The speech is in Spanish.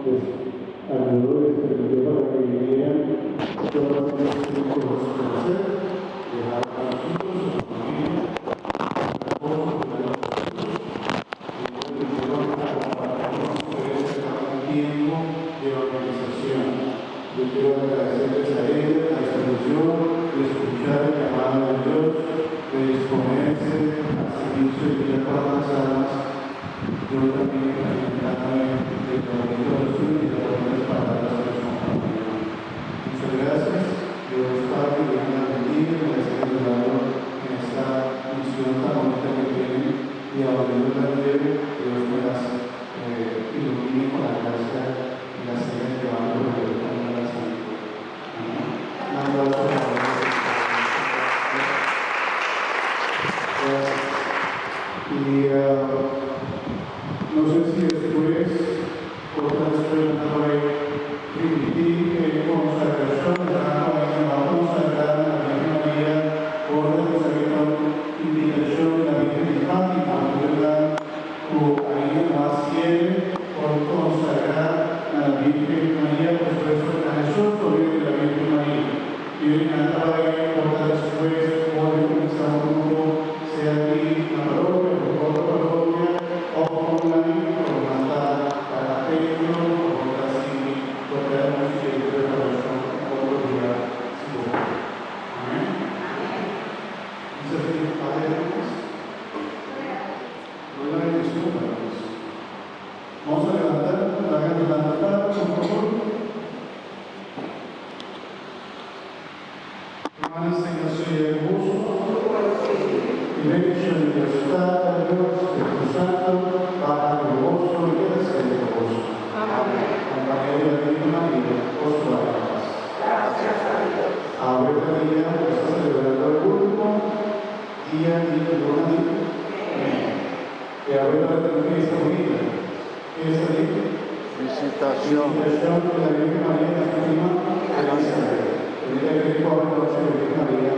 pues ayudó y les permitió para que vinieran todas las cosas que hacer, dejar a sus hijos, a su familia, a todos los que tiempo de organización. Yo quiero agradecerles a ellos la disposición de escuchar el llamado de Dios, de disponerse al servicio de vida para las almas. Yo también alimentarme de la oración y de las palabras de su compañía. Muchas gracias. Dios Padre, Dios la bendiga y les haya ayudado en esta misión tan bonita que tienen y abriendo la nieve, Dios me las ilumine con la gracia y la señal que van a volver a la salud. Un aplauso para y no sé si después otras personas permitir consagración de la consagrar a la Virgen María por la invitación de la Virgen de Fátima, ¿verdad? O alguien más quiere por consagrar a la Virgen María, por supuesto, a Jesús por medio de la Virgen María. Y hoy cantaba ahí por después, por comenzar un grupo, sea aquí en la parroquia, por otra parroquia, o online, por mandar para Pedro, o así, por dar un sitio de preparación, otro día, si lo amén. Entonces, adelante. Vamos a levantar, háganos la palabra, por favor. Hermanas, tengan su día de gozo. Y bendición de Dios Padre, Dios, Espíritu Santo, Padre de gozo y de deseo de gozo. Amén. Compañero de la Virgen María, os lo hagamos. Gracias a Dios. Ahora María, está celebrando el último día de la vida. Que ahora la fiesta bonita. ¿Qué es ahí? Visitación. Visitación de la Virgen María, la última, feliz Navidad. El día que corre la noche de Virgen María,